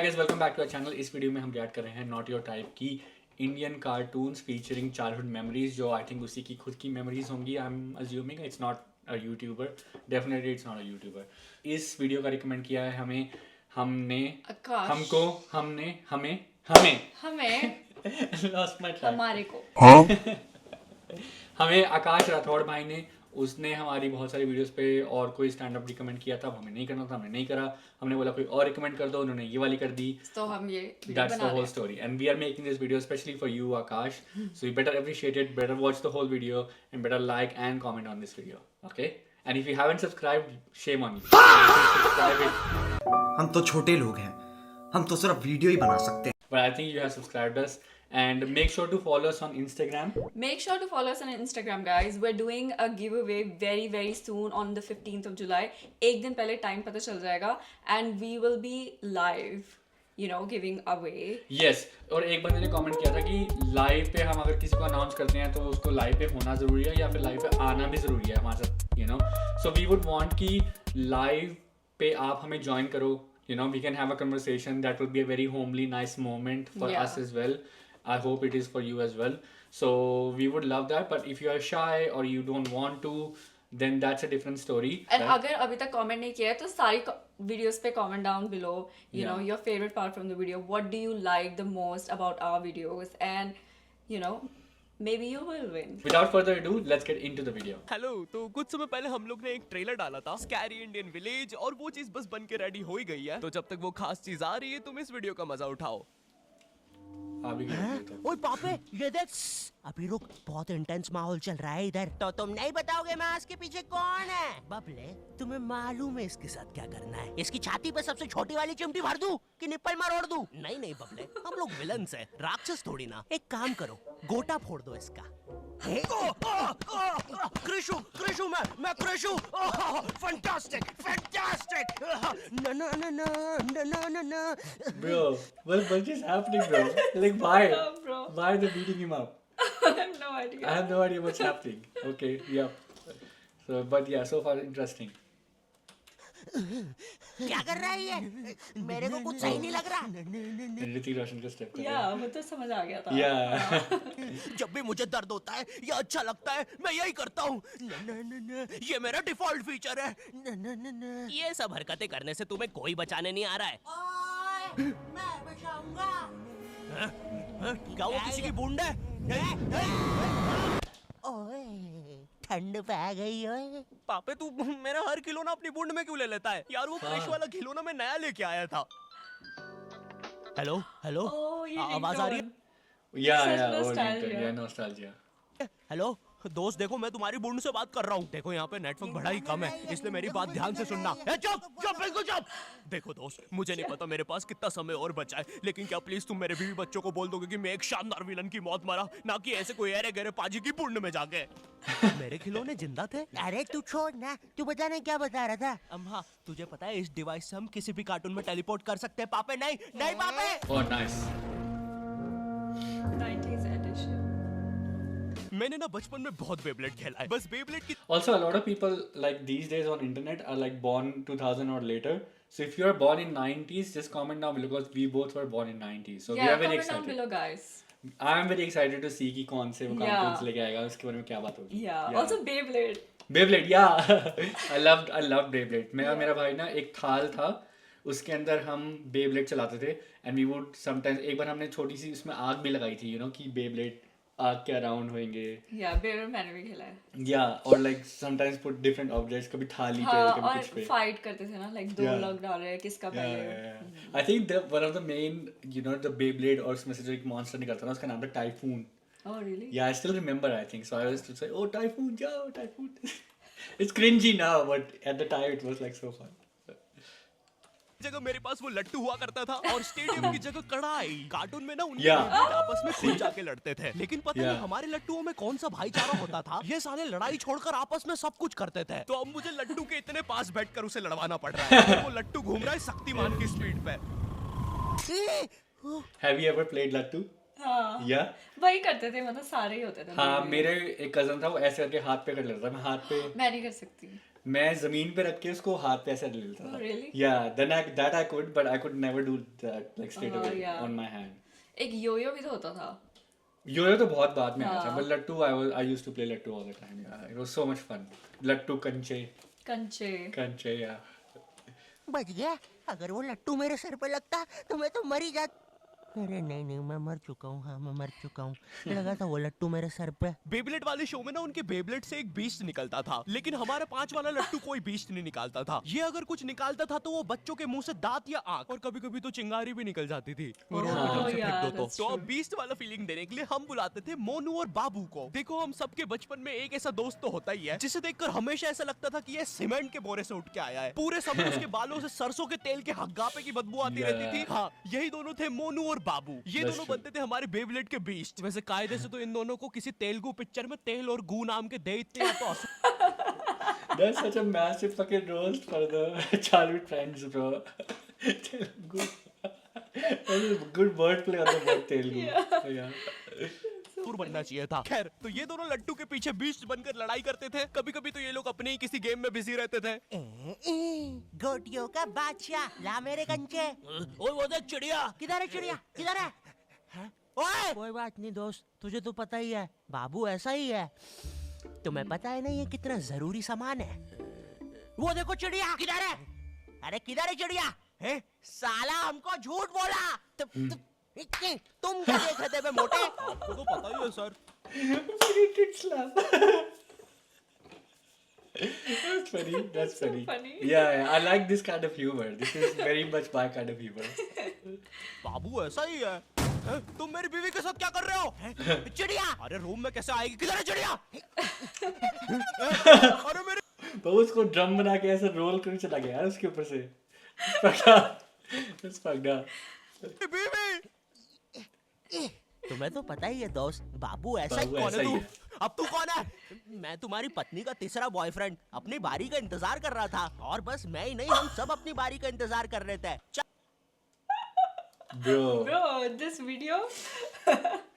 Guys welcome back to our channel. इस video में हम रिएक्ट कर रहे हैं नॉट योर टाइप की Indian cartoons featuring childhood memories, जो आई थिंक उसी की खुद की मेमोरीज होंगी। I am assuming it's not a YouTuber, definitely it's not a YouTuber. इस वीडियो का रिकमेंड किया है हमें हमने आकाश हमको हमने हमें हमें हमें लॉस्ट माय ट्रैक हमारे को हमें आकाश राठौड़ भाई ने, उसने हमारी बहुत सारी वीडियोस पे और कोई स्टैंड अप रिकमेंड किया था, हमें नहीं करना था, हमने नहीं करा। हमने बोला कोई और रिकमेंड कर दो, उन्होंने ये वाली कर दी। तो हम ये वीडियो That's the बना रहे whole हैं। story, and we are making this video especially for you, Akash. So you better appreciate it, better watch the whole video, and better like and comment on this video. Okay? And if you haven't subscribed, shame on you. You should subscribe it. हम तो छोटे लोग हैं, हम तो सिर्फ video ही बना सकते हैं। But I think you have subscribed us, and make sure to follow us on Instagram. Make sure to follow us on Instagram, guys. We're doing a giveaway very soon on the 15th of July. एक दिन पहले time पता चल जाएगा, and we will be live, you know, giving away. Yes, और एक बंदे ने कमेंट किया था कि लाइव पे हम अगर किसी को अनाउंस करते हैं तो उसको लाइव पे होना ज़रूरी है या फिर लाइव पे आना भी ज़रूरी है हमारे साथ, you know. So we would want कि लाइव पे आप हमें ज्वाइन करो, you know, we can have a conversation. That will be a very homely, nice moment for Yeah. us as well. I hope it is for you as well. So we would love that. But if you are shy or you don't want to, then that's a different story. And right? अगर अभी तक comment नहीं किया है तो सारी videos पे comment down below, you know, Yeah. your favorite part from the video. What do you like the most about our videos? And, you know, maybe you will win. Without further ado, let's get into the video. Hello. तो कुछ समय पहले हम लोग ने एक trailer डाला था स्कैरी इंडियन विलेज, और वो चीज बस बन के रेडी हो ही गई है। तो जब तक वो खास चीज आ रही है, तुम इस वीडियो का मजा उठाओ। आप भी कर ओए पापे, ये देख, अभी रुक, बहुत इंटेंस माहौल चल रहा है इधर। तो तुम नहीं बताओगे मास्क के पीछे कौन है? बबले, तुम्हें मालूम है इसके साथ क्या करना है? इसकी छाती पे सबसे छोटी वाली चिमटी भर दूं कि निप्पल मरोड़ दूं? नहीं बबले, हम लोग विलन्स हैं, राक्षस थोड़ी ना। एक काम करो, गोटा फोड़ दो इसका। कृषु, मैं कृषु। फैंटास्टिक। ना। Bro, what is happening, bro? Like, why? Bro. Why are they beating him up? I have no idea. I have no idea what's happening. Okay, yeah. So, but yeah, so far interesting. क्या कर रहा है ये? मेरे को कुछ सही नहीं लग रहा। ऋतिक रोशन का स्टेप कर रहा Yeah, वो तो समझ आ गया था। है। Yeah. जब भी मुझे दर्द होता है या अच्छा लगता है, मैं यही करता हूँ। ये मेरा डिफॉल्ट फीचर है। ये सब हरकतें करने से तुम्हें कोई बचाने नहीं आ रहा है। मैं बचाऊंगा। क्या वो किसी की बूंद है? ओए, ठंड पै गई ओए। पापे, तू मेरा हर खिलौना अपनी बूंद में क्यों ले लेता है? यार वो क्रिश वाला खिलौना मैं नया लेके आया था। हेलो। Oh, ये आवाज आ रही है? Yeah, Such yeah, nostalgia. yeah, nostalgia. Hello दोस्त, देखो मैं तुम्हारी बूंद से बात कर रहा हूँ। देखो यहाँ पे नेटवर्क बड़ा ही कम है, इसलिए मेरी बात ध्यान से सुनना। चुप, बिल्कुल चुप। देखो दोस्त, मुझे नहीं पता मेरे पास कितना समय और बचा है, लेकिन क्या प्लीज तुम मेरे बीवी बच्चों को बोल दोगे कि मैं एक शानदार विलन की मौत मरा, ना कि ऐसे कोई अरे गहरे पाजी की बूंद में जाके। मेरे खिलौने जिंदा थे। अरे तू छोड़ ना, तू बता नहीं क्या बता रहा था? हाँ, तुझे पता है इस डिवाइस से हम किसी भी कार्टून में टेलीपोर्ट कर सकते हैं। पापे नहीं पापे। Oh, nice. 90s edition. मैंने ना बचपन में बहुत बेब्लेड खेला है। बस बेब्लेड की Also, a lot of people like these days on internet are like born 2000 or later. So if you are born in 90s, just comment down below because we both were born in 90s. So we Yeah, are very comment down excited. below, guys. I am very excited to see कि कौन से वो Yeah. cartoons लेके आएगा, उसके बारे में क्या बात होगी. Yeah. Also Beyblade. Beyblade, yeah. I loved Beyblade. मैं और मेरा भाई ना एक थाल था, उसके अंदर हम Beyblade चलाते थे, and we would sometimes, एक बार हमने छोटी सी उसमें आग भी लगाई थी, you know, कि Beyblade आग के अराउंड होंगे. Yeah, Beyblade मैंने भी खेला है। Yeah, or like sometimes put different objects, कभी थाली पे, हाँ, कभी और कुछ पे. फाइट करते थे ना, like दो Yeah. लोग डाल रहे हैं, किसका Yeah, पहले। yeah, yeah. I think one of the main, you know, the Beyblade और उसमें से जो एक monster निकलता था ना, उसका नाम था Typhoon. Oh really? Yeah, I still remember, I think. So I used to say, oh, Typhoon, yeah, Typhoon. It's cringy now, but at the time it was like so fun. जगह मेरे पास वो लट्टू हुआ करता था, और स्टेडियम की जगह कड़ाई। कार्टून में ना उनके Yeah. बेटे आपस में खुद जाके लड़ते थे, लेकिन पता Yeah. नहीं हमारे लट्टुओं में कौन सा भाईचारा होता था। ये साले लड़ाई छोड़कर आपस में सब कुछ करते थे। तो अब मुझे लट्टू के इतने पास बैठकर उसे लड़वाना पड़ रहा है। वो लट्टू घूम रहा है शक्तिमान की स्पीड पे। Have you ever played Lattu? हाँ, Yeah. वही करते थे, मतलब सारे ही होते थे। हाँ, Beyblade. मेरे एक कजन था, वो ऐसे करके हाथ पे कर लेता था, मैं हाथ पे. मैं नहीं कर सकती। मैं जमीन पे रख के उसको हाथ पे ऐसे ले लेता था. Oh, really? Yeah, then that I could, but I could never do that like straight away yeah. on my hand. एक योयो भी तो होता था. Yo-yo तो बहुत बाद में आया था, हाँ. but lattu I used to play lattu all the time. Yeah, it was so much fun. Lattu kanche, yeah. बच गया। अगर वो लट्टू मेरे सर पे लगता तो मैं तो मर ही जाता। अरे नहीं मैं मर चुका हूँ। हाँ मैं मर चुका हूँ। लगा था वो लट्टू मेरे सर पे। बेबलेट वाले शो में ना उनके बेबलेट से एक बीस्ट निकलता था, लेकिन हमारा 5 वाला लट्टू कोई बीस्ट नहीं निकालता था। ये अगर कुछ निकालता था तो वो बच्चों के मुंह से दांत या आंख और कभी कभी तो चिंगारी भी निकल जाती थी। वो रोड पे ढंग से yeah, फेंक दो that's तो true. अब बीस्ट वाला फीलिंग देने के लिए हम बुलाते थे मोनू और बाबू को। देखो हम सबके बचपन में एक ऐसा दोस्त तो होता ही है जिसे देखकर हमेशा ऐसा लगता था कि ये सीमेंट के बोरे से उठ के आया है। पूरे समय उसके बालों से सरसों के तेल के हग्गापे की बदबू आती रहती थी। हाँ, यही दोनों थे मोनू और बाबू। ये That's दोनों true. बनते थे हमारे बेबलेट के बीस्ट। वैसे कायदे से तो इन दोनों को किसी तेलुगु पिक्चर में तेल और गू नाम के दे इतने तो That's such a massive fucking roast for the childhood friends, bro. Telugu. That is a good wordplay on the word Telugu. Yeah. दूर बनना चाहिए था। खैर, तो ये दोनों लट्टू के पीछे बीस्ट बनकर लड़ाई करते थे। कभी कभी तो ये लोग अपने ही किसी गेम में बिजी रहते थे। गोटियों का बादशाह ला मेरे कंचे। ओए वो देख चिड़िया। किधर है चिड़िया? किधर है? ओए कोई बात नहीं दोस्त, तुझे तो पता ही है बाबू ऐसा ही है। तुम्हें पता है ना ये कितना जरूरी सामान है। वो देखो चिड़िया किधर है? अरे किधर है चिड़िया? हैं? साला हमको झूठ बोला। तुम क्या देख रहे थे बे मोटे? आपको तो पता ही है sir. Repeated slap. That's funny. That's so funny. funny. Yeah, I like this kind of humor. This is very much my kind of humor. बाबू ऐसा ही है। तुम मेरी बीवी के साथ क्या कर रहे हो? चिड़िया अरे रूम में कैसे आएगी? किधर है चिड़िया? अरे मेरे तो उसको ड्रम बना के ऐसे रोल कर चला गया यार उसके ऊपर से। That's fucked up. बीवी। तुम्हें तो पता ही है दोस्त बाबू ऐसा ही। बाबू कौन ऐसा है ही तू? है। अब तू कौन है? मैं तुम्हारी पत्नी का तीसरा बॉयफ्रेंड अपनी बारी का इंतजार कर रहा था। और बस मैं ही नहीं हम सब अपनी बारी का इंतजार कर रहे थे। Bro, Bro, this video.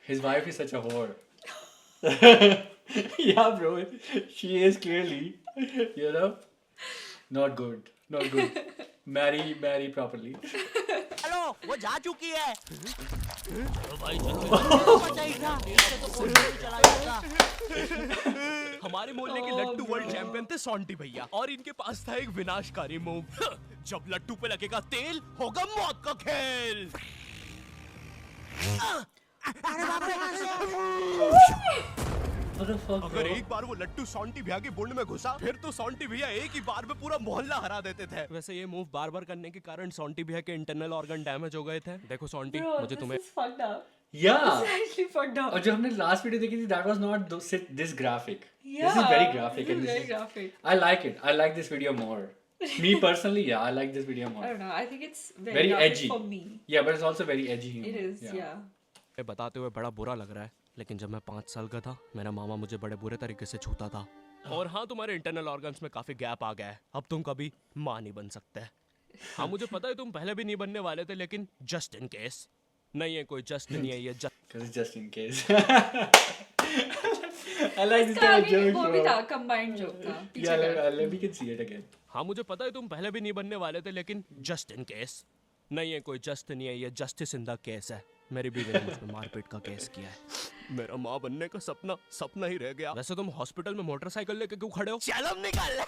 his wife is such a whore. Yeah, bro. She is clearly, you know, not good. Not good. Marry properly. चलो वो जा चुकी है। भाई पता ही था इससे तो कोई नहीं चला जाता। हमारे मोहल्ले के लट्टू वर्ल्ड चैंपियन थे सोंटी भैया, और इनके पास था एक विनाशकारी मूव। जब लट्टू पे लगेगा तेल होगा मौत का खेल। अरे बाप रे कहाँ से? What the fuck, अगर bro? एक बार वो लट्टू सोंटी भैया के बुंड में घुसा फिर तो सोंटी भैया एक ही बार में पूरा मोहल्ला हरा देते थे। वैसे ये मूव बार बार करने के कारण सोंटी भैया के इंटरनल ऑर्गन डैमेज हो गए थे। देखो सोंटी, Bro, मुझे this तुम्हें is fucked up. Yeah. This is actually fucked up. और जो हमने लास्ट वीडियो देखी थी, that was not this graphic. Yeah. This is very graphic. This and is very graphic. I like it. I like this video more. Me personally, yeah, I like this video I more. don't know. I think it's very, Very graphic edgy. for me. Yeah, but it's also very edgy humor. It is, yeah. बताते हुए बड़ा बुरा लग रहा है, लेकिन जब मैं 5 साल का था मेरा मामा मुझे बड़े बुरे तरीके से छूता था। और हाँ, तुम्हारे इंटरनल ऑर्गन्स में काफी गैप आ गया है, अब तुम कभी माँ नहीं बन सकते। हाँ मुझे पता है तुम पहले भी नहीं बनने वाले थे, लेकिन जस्ट इन केस नहीं है, कोई जस्ट नहीं है, ये Because it's just in case. I like this इसका kind of आगे joke, वो भी bro. था, combined joke था। पीछे Yeah, का। we can see it again. हाँ मुझे पता है तुम पहले भी नहीं बनने वाले थे, लेकिन जस्ट इन केस नहीं है, कोई जस्ट नहीं है, ये जस्टिस इन द केस है। मेरी बीवी ने मुझ पे मारपीट का केस किया है। मेरा माँ बनने का सपना ही रह गया। वैसे तुम हॉस्पिटल में मोटरसाइकिल लेके क्यों खड़े हो? चलम निकाल।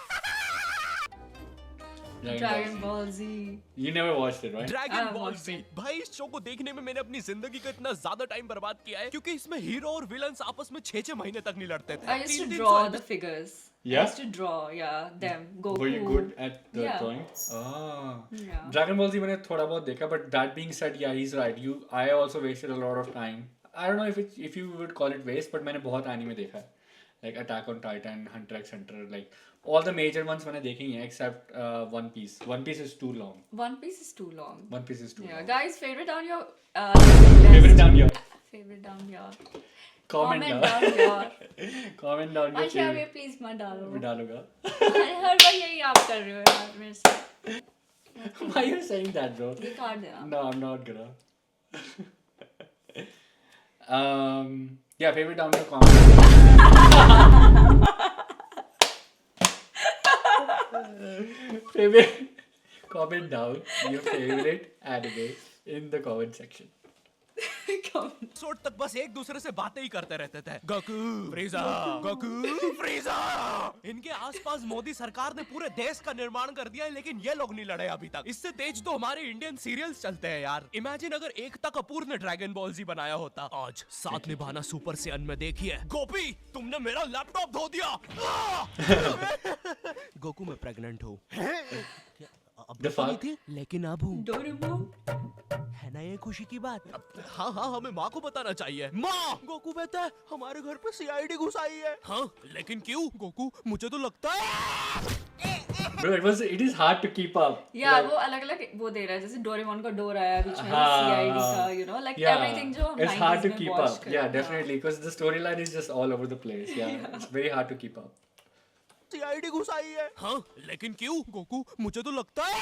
Dragon Ball Z. You never watched it, right? Dragon हाँ, बॉल watched ज़ी। भाई इस शो को देखने में मैंने अपनी जिंदगी का इतना ज्यादा टाइम बर्बाद किया है, क्योंकि इसमें हीरो और विलन्स आपस में 6-6 महीने तक नहीं लड़ते थे। I used to 3-3 draw साल the figures. Yeah? I used to draw, yeah, them. Goku. Were you good at the Yeah. drawing? Ah. Yeah. Dragon Ball Z मैंने थोड़ा बहुत देखा, but that being said, yeah, he's right. I also wasted a lot of time. I don't know if you would call it waste, but मैंने बहुत anime देखा है, like Attack on Titan, Hunter x Hunter, like all the major ones मैंने देखे ही हैं, except One Piece. One Piece is too long. One Piece is too long. One Piece is too Yeah, long. guys, favorite down your Favorite down your favorite down your comment down down. your Comment down your अच्छा favorite. ये please मत डालो। मैं डालूंगा. अरे हर बार यही आप कर रहे हो यार मेरे से। Why are you saying that, bro? ये काट देना। No, I'm not gonna. Yeah, favorite down your comment. Favorite, comment down your favorite anime in the comment section. Episode तक बस एक दूसरे से बातें ही करते रहते थे। Goku फ्रीजा, Goku फ्रीजा। इनके आसपास मोदी सरकार ने पूरे देश का निर्माण कर दिया है, लेकिन ये लोग नहीं लड़े अभी तक। इससे तेज तो हमारे इंडियन सीरियल्स चलते हैं यार। इमेजिन अगर एकता कपूर ने ड्रैगन बॉल जी बनाया होता। आज साथ निभाना सुपर सेयन में देखिए। गोपी तुमने मेरा लैपटॉप धो दिया। गोकू मैं प्रेग्नेंट हूँ। अब The तो नहीं fuck? थी, लेकिन अब हूँ। डोरेमोन, है ना ये खुशी की बात? हाँ हाँ हमें माँ को बताना चाहिए। माँ, गोकू कहता है हमारे घर पे सीआईडी घुस आई है। हाँ लेकिन क्यों? गोकू मुझे तो लगता है Bro, it is hard to keep up. या Like, वो अलग अलग वो दे रहा है, जैसे डोरेमोन का डोर आया बीच में, हाँ, सीआईडी का, you know, like yeah, everything जो हम it's hard 90s to में keep watch up. करते Yeah, हैं। definitely, because the storyline is just all over the place. Yeah, it's very hard to keep up. CID घुस आई है। हाँ लेकिन क्यों? गोकू मुझे तो लगता है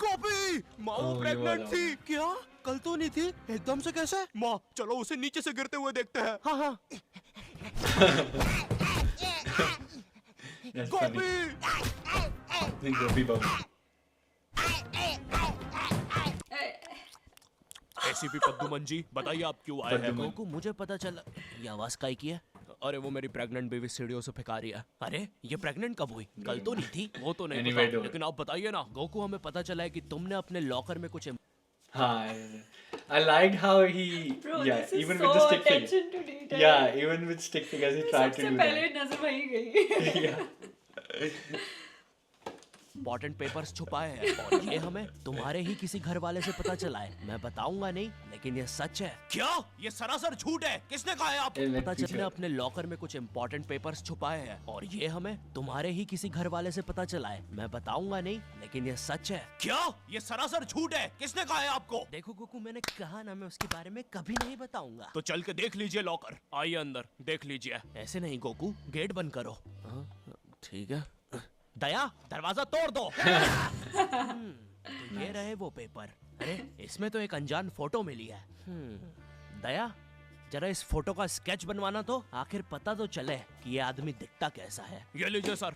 गोपी माँ Oh, ये प्रेग्नेंट वाला। थी। क्या? कल तो नहीं थी, एकदम से कैसे? माँ चलो उसे नीचे से गिरते हुए देखते हैं। हाँ हाँ That's Gopi funny. Gopi Babu. ACP Praduman ji बताइए आप क्यों आए हैं? पद्दुमन। गोकू मुझे पता चला ये आवाज काई की है? अरे वो मेरी प्रेग्नेंट बेबी सीढ़ियों से फेंका रही है। अरे ये प्रेग्नेंट कब हुई? कल तो नहीं थी। वो तो नहीं Anyway, पता, don't. लेकिन आप बताइए ना। गोकू हमें पता चला है कि तुमने अपने लॉकर में कुछ Hi. I liked how he, Bro, yeah, this is even so with the stick figure. attention to detail. Yeah, even with stick figures, he tried to सबसे do पहले that. नजर वही गई। Yeah. इंपॉर्टेंट पेपर्स छुपाए हैं और ये हमें तुम्हारे ही किसी घर वाले से पता चला है। मैं बताऊंगा नहीं, लेकिन ये सच है। क्या? ये सरासर झूठ है। किसने कहा है आप? Like पता चला teacher. अपने लॉकर में कुछ इंपॉर्टेंट पेपर्स छुपाए हैं और ये हमें तुम्हारे ही किसी घर वाले से पता चला है। मैं बताऊंगा नहीं, लेकिन ये सच है। क्या? ये सरासर झूठ है। किसने कहा है आपको? देखो गोकू, मैंने कहा ना मैं उसके बारे में कभी नहीं बताऊंगा। तो चल के देख लीजिए लॉकर। आइए अंदर देख लीजिए। ऐसे नहीं गोकू, गेट बंद करो। हाँ, ठीक है। दया दरवाजा तोड़ दो। तो ये रहे वो पेपर। अरे इसमें तो एक अनजान फोटो मिली है। दया जरा इस फोटो का स्केच बनवाना तो, आखिर पता तो चले कि ये आदमी दिखता कैसा है। ये लीजिए सर।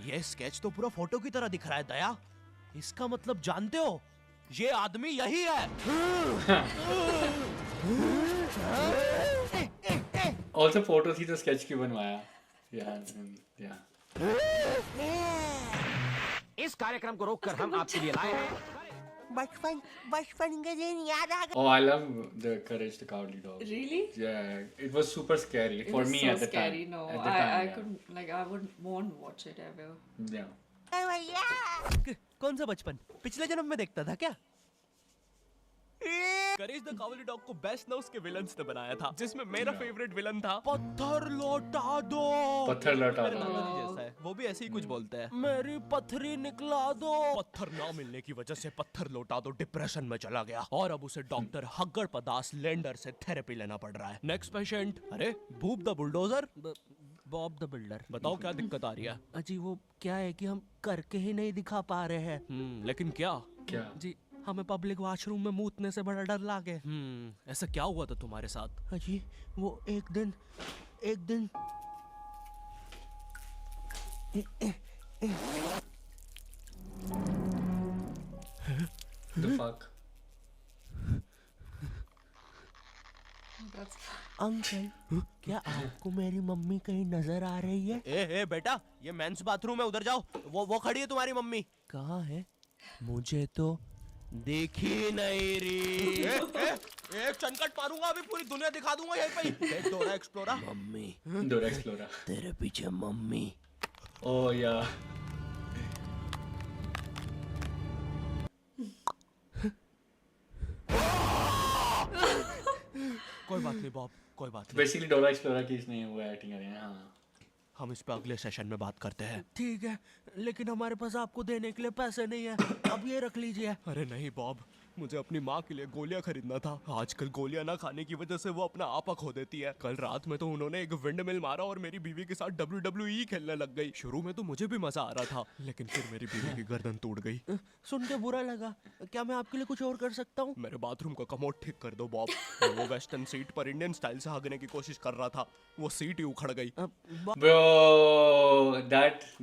ये स्केच तो पूरा फोटो की तरह दिख रहा है। दया इसका मतलब जानते हो, ये आदमी यही है। Also photos ही तो sketch की बनवाया. Yeah, yeah. इस कार्यक्रम को रोककर हम आपके लिए लाए हैं बचपन के दिन याद आ Oh, I love the Courage the Cowardly Dog. Really? Yeah, it was super scary It for was me so at the scary. time. No, At the time, I yeah. couldn't, like, I won't watch it ever. Yeah. गया। कौन सा बचपन? पिछले जन्म में देखता था क्या? करेज द कावली डॉग को बेस्ट ना उसके विलन्स ने बनाया था, जिसमें मेरा फेवरेट विलन था पत्थर लौटा दो। पत्थर लौटा मेरे दो। दादाजी जैसा है, वो भी ऐसे ही कुछ बोलते हैं। मेरी पत्थरी निकला दो। पत्थर ना मिलने की वजह से पत्थर लौटा दो डिप्रेशन में चला गया और अब उसे डॉक्टर हग्गड़ पदास लेंडर से थेरेपी लेना पड़ रहा है। Next patient. अरे भूप the bulldozer. Bob the builder. बताओ क्या दिक्कत आ रही है? अजी वो क्या है कि हम करके ही नहीं दिखा पा रहे हैं। लेकिन क्या? क्या? जी हमें पब्लिक वॉशरूम में मूतने से बड़ा डर लागे। ऐसा क्या हुआ था तुम्हारे साथ? अजी वो एक दिन The fuck? That's अंकल क्या आपको मेरी मम्मी कहीं नजर आ रही है? ए बेटा, ये मेंस बाथरूम है, उधर जाओ। वो खड़ी है तुम्हारी मम्मी। कहाँ है? मुझे तो देखी नहीं रही। एक चनकट मारूंगा, अभी पूरी दुनिया दिखा दूंगा यहीं पे ही। देख डोरा एक्सप्लोरा। Mummy, Dora Explorer. तेरे पीछे मम्मी। Oh yeah. कोई बात नहीं बॉब, कोई बात नहीं। Basically Dora Explorer की इसने वो एक्टिंग करी है. हाँ. हम इस पे अगले सेशन में बात करते हैं। ठीक है, लेकिन हमारे पास आपको देने के लिए पैसे नहीं है। अब ये रख लीजिए। अरे नहीं बॉब, मुझे अपनी माँ के लिए गोलियां खरीदना था। आजकल गोलियां ना खाने की वजह से वो अपना आपा खो देती है। कल रात में तो उन्होंने एक विंड मिल मारा और मेरी बीवी के साथ WWE खेलने लग गई। शुरू में तो मुझे भी मजा आ रहा था, लेकिन फिर मेरी बीवी की गर्दन टूट गई। सुन के बुरा लगा। क्या मैं आपके लिए कुछ और कर सकता हूँ? मेरे बाथरूम का कमोड ठीक कर दो बॉब। वो वेस्टर्न सीट पर इंडियन स्टाइल से भागने की कोशिश कर रहा था, वो सीट ही उखड़ गई। Bro,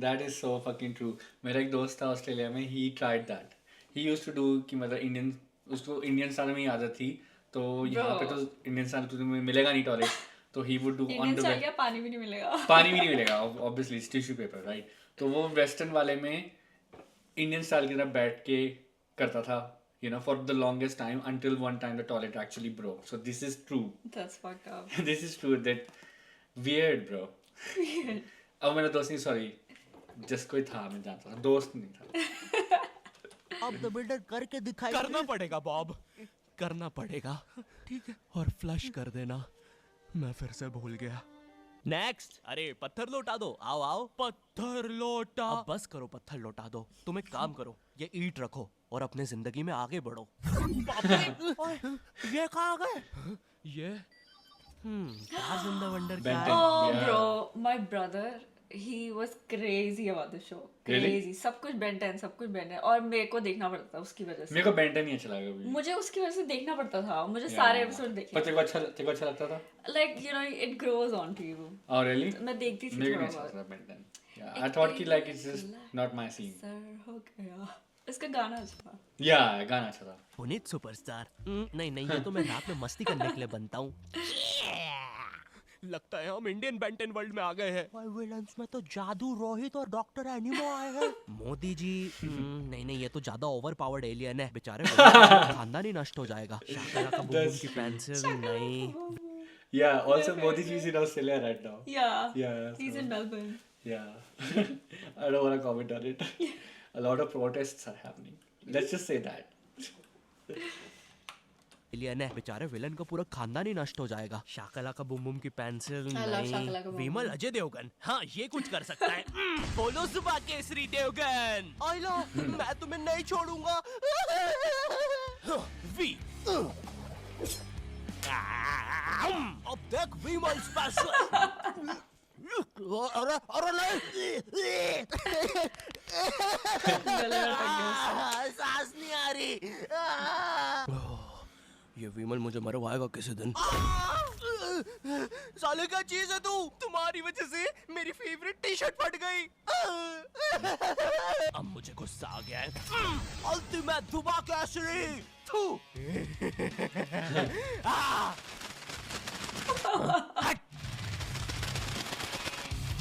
that is so fucking true. मेरा एक दोस्त था ऑस्ट्रेलिया में, he tried that. He used to do कि मतलब इंडियन, उसको इंडियन स्टाइल में ही आदत थी, तो यहाँ पे तो इंडियन स्टाइल तो तुम्हें मिलेगा नहीं टॉयलेट, तो he would do on Indian the style क्या, पानी भी नहीं मिलेगा। पानी भी नहीं मिलेगा ऑब्वियसली, टिश्यू पेपर राइट। तो वो वेस्टर्न वाले में इंडियन स्टाइल की तरह बैठ के करता था, you know, for the longest time until one time the toilet actually broke. So this is true. That's fucked up. This is true. That weird, bro. अब मेरा दोस्त नहीं, सॉरी, जस्ट कोई था, मैं जानता था, दोस्त नहीं था। अब द बिल्डर करके दिखाई। करना पड़ेगा बॉब, करना पड़ेगा। ठीक है, और फ्लश कर देना। मैं फिर से भूल गया। नेक्स्ट। अरे पत्थर लौटा दो, आओ आओ। पत्थर लौटा। अब बस करो, पत्थर लौटा दो। तुम एक काम करो, ये ईंट रखो और अपने जिंदगी में आगे बढ़ो। ये कहाँ गए? ये Stars in the Wonder क्या Ben है? 10. Oh, Yeah. bro, my brother, he was crazy about the show. Really? Crazy. सब कुछ Ben 10, सब कुछ Ben 10, और मेरे को देखना पड़ता था उसकी वजह से। मेरे को बेंटन नहीं अच्छा लगा कभी। मुझे उसकी वजह से देखना पड़ता था, मुझे Yeah. सारे एपिसोड पर देखे। तेरे को अच्छा लगता था? Like you know, it grows on to you. Oh really? मैं देखती थी मेरे को थोड़ा नहीं अच्छा बहुत। लगता बेंटन। Yeah, I thought कि like it's just not my scene. Sir हो गया। इसका गाना अच्छा था। Yeah, गाना अच्छा था। पुनीत सुपरस्टार। नहीं नहीं, ये तो मैं रात में मस्ती करने के लिए बनता हूँ। लगता है हम इंडियन बेंटन वर्ल्ड में आ गए हैं। विलन्स में तो जादू रोहित और डॉक्टर एनिमो आए हैं। मोदी जी। नहीं नहीं, ये तो ज्यादा ओवर पावर्ड एलियन है। बेचारे खानदान ही नष्ट हो जाएगा। शाकरा का बुम की पेंसिल नहीं। Yeah, also Modi ji is in Australia right now. Yeah. Yeah. He's so- in Melbourne. Yeah. I don't want to comment on it. A lot of protests are happening. Let's just say that. Alien है, बेचारे villain का पूरा खानदान ही नष्ट हो जाएगा। शाकला का boom boom की pencil I love Shakala Ka Boom Vimal Boom. Ajay Devgn. हाँ, ये कुछ कर सकता है। बोलो सुबह केसरी देवगन। आई लो, मैं तुम्हें नहीं छोड़ूंगा। वी अब देख विमल स्पेशल। अरे अरे नहीं। गले में अटक गया। सांस नहीं आ रही। ये विमल मुझे मरवाएगा किसी दिन। साले क्या चीज है तू? तुम्हारी वजह से मेरी फेवरेट टी शर्ट फट गई। अब मुझे गुस्सा आ गया है। अल्टीमेट दुबा केसरी। थू।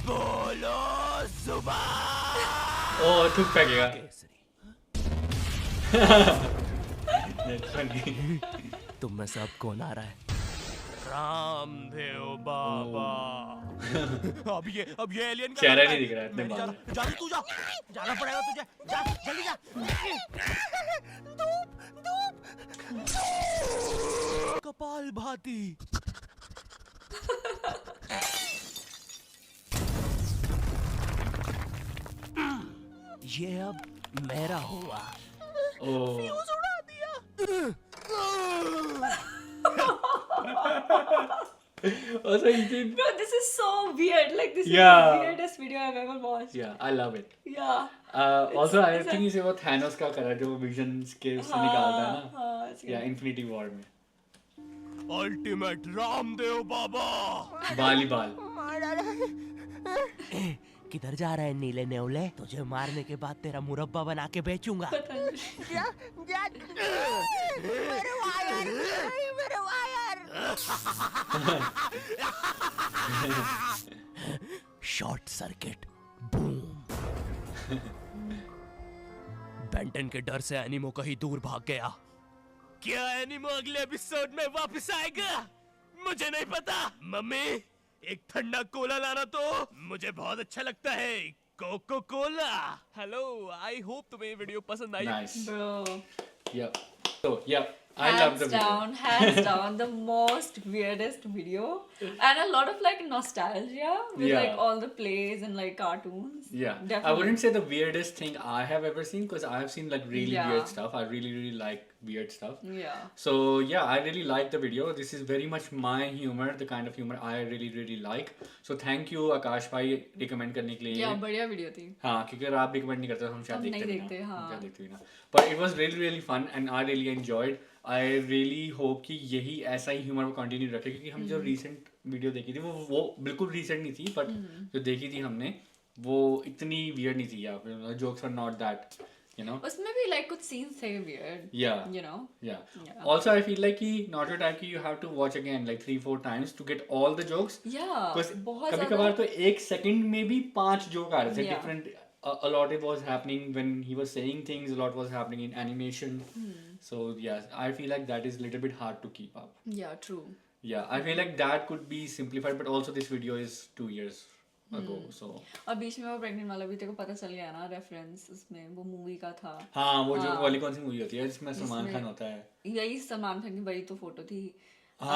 बोलो सुबह Oh, थूक फेंकेगा। केसरी। That's funny. तुम में से अब कौन आ रहा है? रामदेव बाबा। अब ये एलियन का चेहरा लड़का नहीं है। दिख रहा है, इतने मैं नहीं जा बाल रहा। जा तू जा। जाना पड़ेगा तुझे। जा जल्दी जा। कपाल भाती। ये अब मेरा हुआ। Oh. Also, he did. Bro, this is so weird. Like this is Yeah. the weirdest video I've ever watched. Yeah, I love it. Yeah. Also, I it's think इसे वो थैनोस का करा जो विजन के उससे निकालता है ना। हाँ, it's Yeah, good. Infinity war में। अल्टीमेट रामदेव बाबा। बाल ही बाल। किधर जा रहा है नीले नेवले? तुझे मारने के बाद तेरा मुरब्बा बना के बेचूंगा। Short circuit boom. बेंटन के डर से एनिमो कहीं दूर भाग गया। क्या एनिमो अगले एपिसोड में वापस आएगा? मुझे नहीं पता। मम्मी, एक ठंडा कोला लाना तो। मुझे बहुत अच्छा लगता है Coca Cola. Hello, I hope तुम्हें ये वीडियो पसंद आई। Nice. Bro. Yep. So, yeah. I love the video. Hands down, the most weirdest video, and a lot of like nostalgia with Yeah. like all the plays and like cartoons. Yeah, Definitely. I wouldn't say the weirdest thing I have ever seen because I have seen like really Yeah. weird stuff. I really like weird stuff. Yeah. So yeah, I really like the video. This is very much my humor, the kind of humor I really like. So thank you Akash भाई recommend करने के लिए. Yeah, बढ़िया video थी. हाँ, क्योंकि अगर आप recommend नहीं करते तो हम शायद हम नहीं देखते देखते, भी ना. हाँ. हम शायद देखते भी ना. But it was really fun and I really enjoyed. I really hope कि यही ऐसा ही humor वो continue रखे क्योंकि हम जो recent video देखी थी वो बिल्कुल recent नहीं थी but जो देखी थी हमने वो इतनी weird नहीं थी या फिर jokes were not that, you know. उसमें भी like कुछ scenes थे weird. Yeah. You know. Yeah. Yeah. Also, I feel like कि not your type कि you have to watch again like 3-4 times to get all the jokes. Yeah. Because बहुत कभी ज़्यादा. कभार तो एक सेकंड में भी 5 जोक आ रहे थे Yeah. different. A lot it was happening when he was saying things. A lot was happening in animation. So yeah, I feel like that is a little bit hard to keep up. Yeah, true. Yeah, I feel like that could be simplified, but also this video is 2 years ago. So और बीच में वो pregnant वाला भी तेरे को पता चल गया ना रेफरेंस उसमें वो मूवी का था. हाँ, वो जो हाँ. वाली कौन सी मूवी होती है जिसमें सलमान जिसमें- खान होता है. यही सलमान खान की वही तो फोटो थी.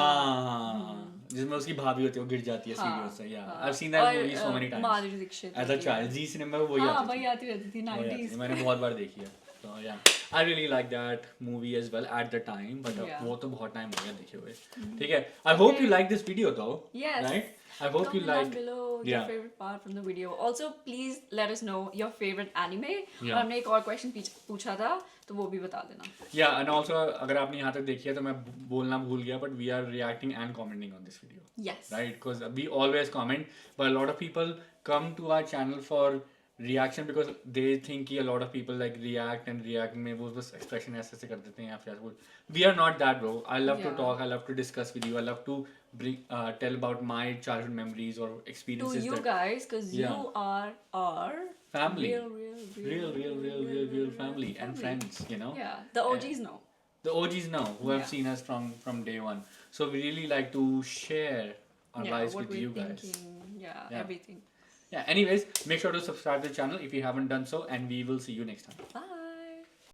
हाँ, जिसमें उसकी भाभी होती है वो गिर जाती है सीढ़ियों से. Yeah, I've seen that movie so many times. Madhuri Dixit As a होती है. child, जी सिनेमा में वही हाँ आती वही थी. आती रहती थी वही आती 90s. थी. मैंने बहुत बार देखी है. So yeah, I really like that movie as well at the time, but Yeah. वो तो बहुत टाइम हो गया देखे हुए. ठीक है. I hope you like this video though. Yes. Right? I hope you Comment down like. below your Yeah. favorite part from the video. Also, please let us know your favorite anime. Yeah. और हमने एक और question पूछा था तो वो भी बता देना. Yeah, and also अगर आपने यहाँ तक देखी है तो मैं बोलना भूल गया, but we are reacting and commenting on this video. Yes. Right? Because we always comment, but a lot of people come to our channel for reaction because they think कि a lot of people like react में वो बस expression ऐसे कर देते हैं या फिर ऐसे. We are not that, bro. I love to Yeah. talk. I love to discuss with you. I love to bring tell about my childhood memories or To experiences. you that guys, because Yeah. you are our family, real family and friends. You know. Yeah, the OGs know. The OGs know who have Yeah. seen us from day one. So we really like to share our Yeah, lives what with we're you guys. thinking. Yeah, Yeah. everything. Yeah. Anyways, make sure to subscribe to the channel if you haven't done so, and we will see you next time. Bye.